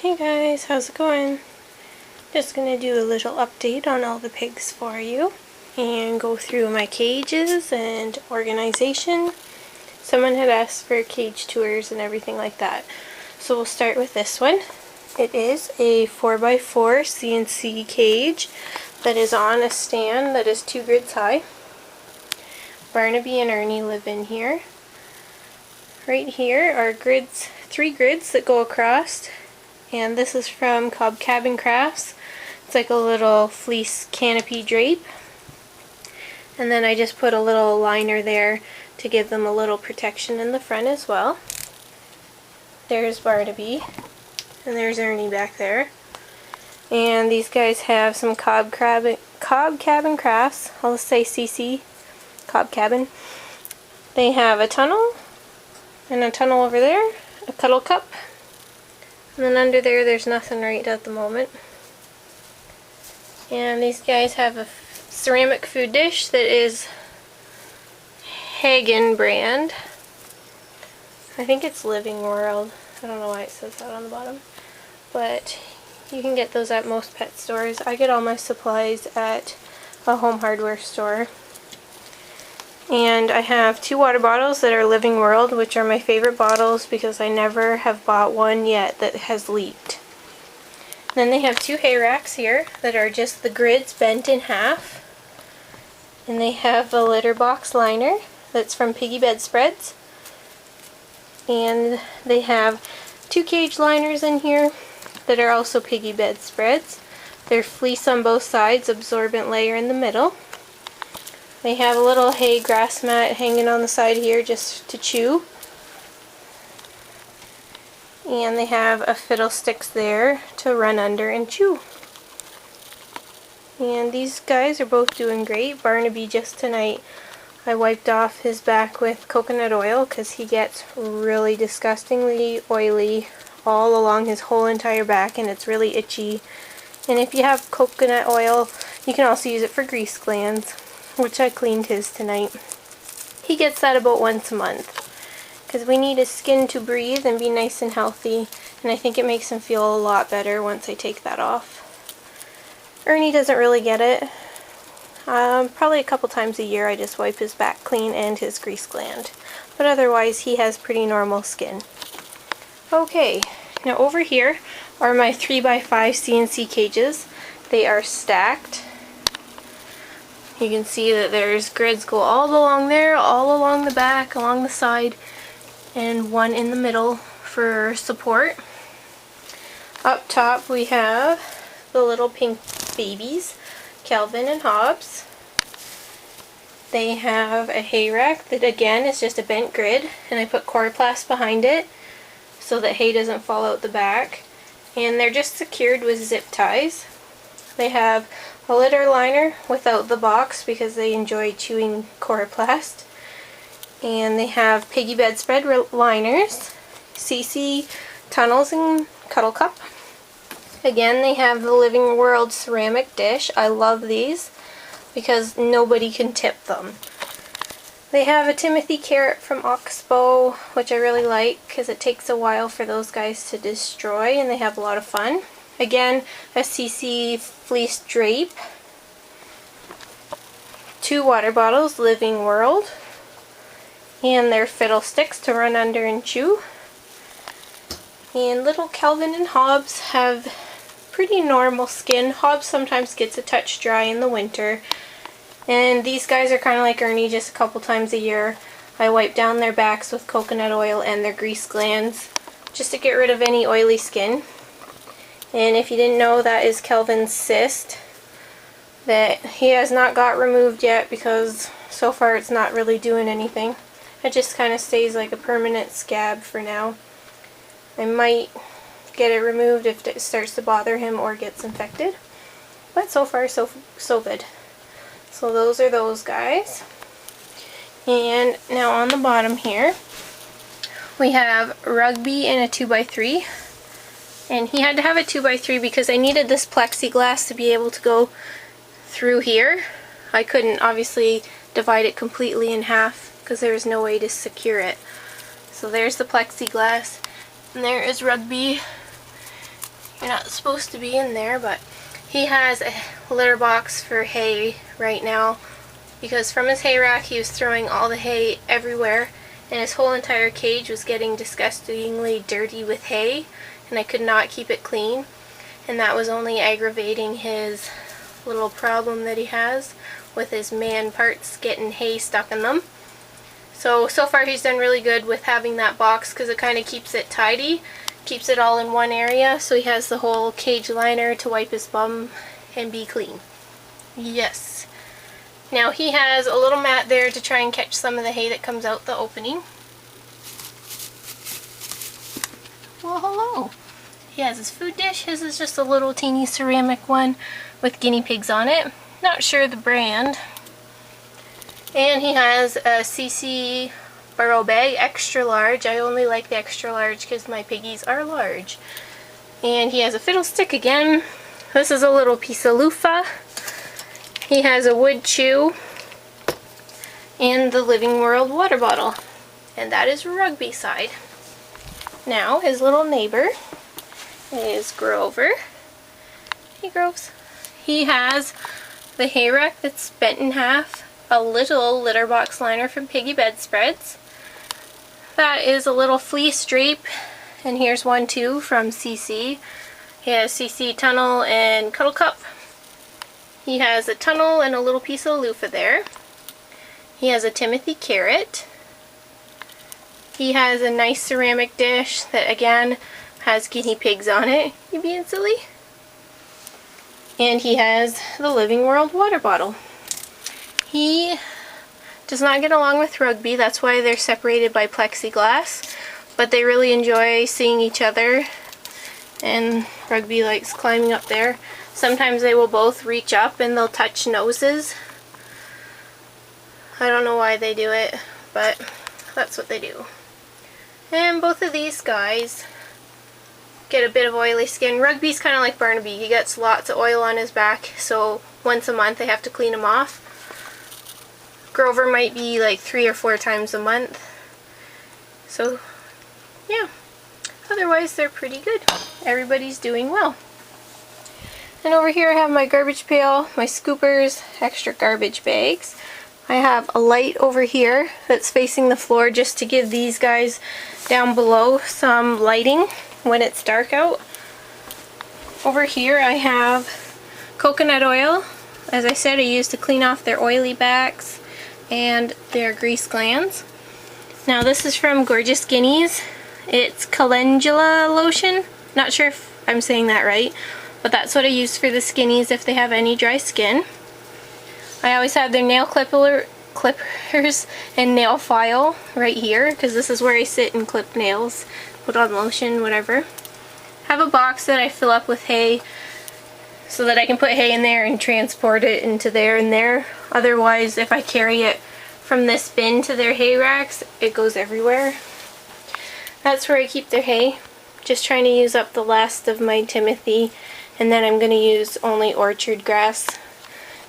Hey guys, how's it going? Just gonna do a little update on all the pigs for you and go through my cages and organization. Someone had asked for cage tours and everything like that. So we'll start with this one. It is a 4x4 CNC cage that is on a stand that is 2 grids high. Barnaby and Ernie live in here. Right here are 3 grids that go across. And this is from Cobb Cabin Crafts. It's like a little fleece canopy drape. And then I just put a little liner there to give them a little protection in the front as well. There's Barnaby. And there's Ernie back there. And these guys have some Cobb Cabin Crafts. I'll just say CC. Cobb Cabin. They have a tunnel. And a tunnel over there. A cuddle cup. And then under there, there's nothing right at the moment. And these guys have a ceramic food dish that is Hagen brand. I think it's Living World. I don't know why it says that on the bottom. But you can get those at most pet stores. I get all my supplies at a home hardware store. And I have 2 water bottles that are Living World, which are my favorite bottles because I never have bought one yet that has leaked. Then they have 2 hay racks here that are just the grids bent in half. And they have a litter box liner that's from Piggy Bedspreads. And they have 2 cage liners in here that are also Piggy Bedspreads. They're fleece on both sides, absorbent layer in the middle. They have a little hay grass mat hanging on the side here just to chew. And they have a fiddlesticks there to run under and chew. And these guys are both doing great. Barnaby just tonight, I wiped off his back with coconut oil because he gets really disgustingly oily all along his whole entire back and it's really itchy. And if you have coconut oil, you can also use it for grease glands, which I cleaned his tonight. He gets that about once a month because we need his skin to breathe and be nice and healthy, and I think it makes him feel a lot better once I take that off. Ernie doesn't really get it. Probably a couple times a year I just wipe his back clean and his grease gland, but otherwise he has pretty normal skin. Okay, now over here are my 3x5 CNC cages. They are stacked. You can see that there's grids go all along there, all along the back, along the side, and one in the middle for support. Up top we have the little pink babies, Calvin and Hobbes. They have a hay rack that again is just a bent grid, and I put coroplast behind it so that hay doesn't fall out the back. And they're just secured with zip ties. They have a litter liner without the box because they enjoy chewing coroplast. And they have Piggy Bedspread liners, CC tunnels and cuddle cup. Again, they have the Living World ceramic dish. I love these because nobody can tip them. They have a Timothy carrot from Oxbow, which I really like because it takes a while for those guys to destroy and they have a lot of fun. Again, a CC fleece drape. 2 water bottles, Living World. And their fiddlesticks to run under and chew. And little Calvin and Hobbes have pretty normal skin. Hobbes sometimes gets a touch dry in the winter. And these guys are kind of like Ernie, just a couple times a year. I wipe down their backs with coconut oil and their grease glands just to get rid of any oily skin. And if you didn't know, that is Calvin's cyst that he has not got removed yet because so far it's not really doing anything. It just kind of stays like a permanent scab for now. I might get it removed if it starts to bother him or gets infected. But so far so good. So those are those guys. And now on the bottom here we have Rugby in a 2x3. And he had to have a 2x3 because I needed this plexiglass to be able to go through here. I couldn't obviously divide it completely in half because there was no way to secure it. So there's the plexiglass. And there is Rugby You're not supposed to be in there, but he has a litter box for hay right now because from his hay rack he was throwing all the hay everywhere and his whole entire cage was getting disgustingly dirty with hay and I could not keep it clean, and that was only aggravating his little problem that he has with his man parts getting hay stuck in them. So far he's done really good with having that box because it kind of keeps it tidy, keeps it all in one area, so he has the whole cage liner to wipe his bum and be clean. Yes. Now he has a little mat there to try and catch some of the hay that comes out the opening. Well, hello. He has his food dish. His is just a little teeny ceramic one with guinea pigs on it. Not sure the brand. And he has a CC burrow bag, extra large. I only like the extra large because my piggies are large. And he has a fiddle stick again. This is a little piece of loofah. He has a wood chew and the Living World water bottle. And that is Rugby side. Now his little neighbor is Grover. Hey Groves. He has the hay rack that's bent in half, a little litter box liner from Piggy Bedspreads. That is a little fleece drape, and here's one too from CC. He has CC tunnel and cuddle cup. He has a tunnel and a little piece of loofah there. He has a Timothy carrot. He has a nice ceramic dish that again has guinea pigs on it. You being silly? And he has the Living World water bottle. He does not get along with Rugby, that's why they're separated by plexiglass, but they really enjoy seeing each other, and Rugby likes climbing up there. Sometimes they will both reach up and they'll touch noses. I don't know why they do it, but that's what they do. And both of these guys get a bit of oily skin. Rugby's kind of like Barnaby. He gets lots of oil on his back, so once a month I have to clean him off. Grover might be like 3 or 4 times a month. So, yeah. Otherwise, they're pretty good. Everybody's doing well. And over here I have my garbage pail, my scoopers, extra garbage bags. I have a light over here that's facing the floor just to give these guys down below some lighting when it's dark out. Over here I have coconut oil. As I said, I use to clean off their oily backs and their grease glands. Now this is from Gorgeous Guineas. It's calendula lotion. Not sure if I'm saying that right, but that's what I use for the skinnies if they have any dry skin. I always have their nail clippers and nail file right here because this is where I sit and clip nails, put on lotion, whatever. I have a box that I fill up with hay so that I can put hay in there and transport it into there and there. Otherwise, if I carry it from this bin to their hay racks, it goes everywhere. That's where I keep their hay. Just trying to use up the last of my Timothy, and then I'm going to use only orchard grass.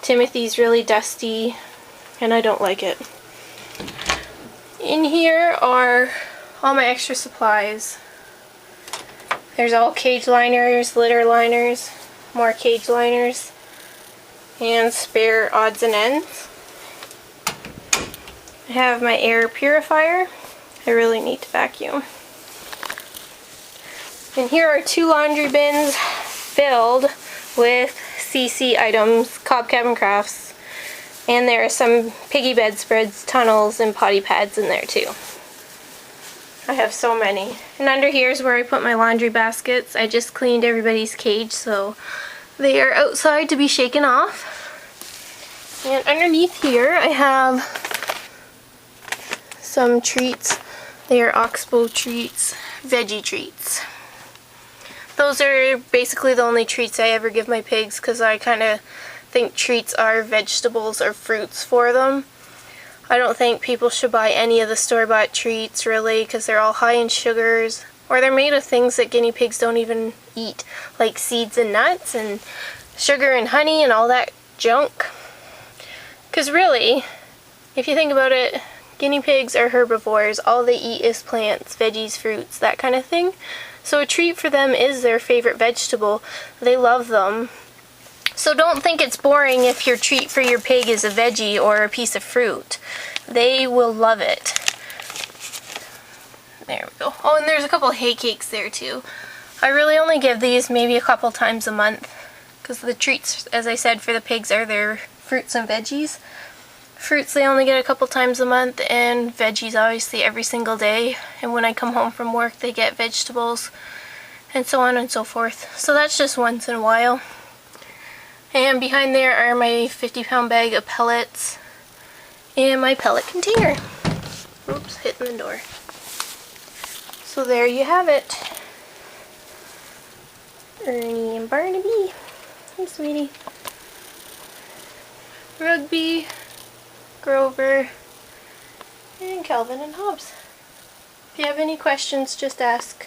Timothy's really dusty and I don't like it. In here are all my extra supplies. There's all cage liners, litter liners, more cage liners, and spare odds and ends. I have my air purifier. I really need to vacuum. And here are 2 laundry bins filled with CC items, Cobb Cabin Crafts, and there are some Piggy Bedspreads, tunnels, and potty pads in there too. I have so many. And under here is where I put my laundry baskets. I just cleaned everybody's cage, so they are outside to be shaken off. And underneath here I have some treats. They are Oxbow treats, veggie treats. Those are basically the only treats I ever give my pigs because I kind of think treats are vegetables or fruits for them. I don't think people should buy any of the store-bought treats really because they're all high in sugars, or they're made of things that guinea pigs don't even eat, like seeds and nuts and sugar and honey and all that junk. Because really, if you think about it, Guinea pigs are herbivores. All they eat is plants, veggies, fruits, that kind of thing. So a treat for them is their favorite vegetable. They love them. So don't think it's boring if your treat for your pig is a veggie or a piece of fruit. They will love it. There we go. Oh, and there's a couple hay cakes there too. I really only give these maybe a couple times a month because the treats, as I said, for the pigs are their fruits and veggies. Fruits they only get a couple times a month, and veggies obviously every single day. And when I come home from work they get vegetables and so on and so forth. So that's just once in a while. And behind there are my 50-pound bag of pellets and my pellet container. Oops, hitting the door. So there you have it. Ernie and Barnaby. Hey, sweetie. Rugby, Grover, and Calvin and Hobbes. If you have any questions, just ask.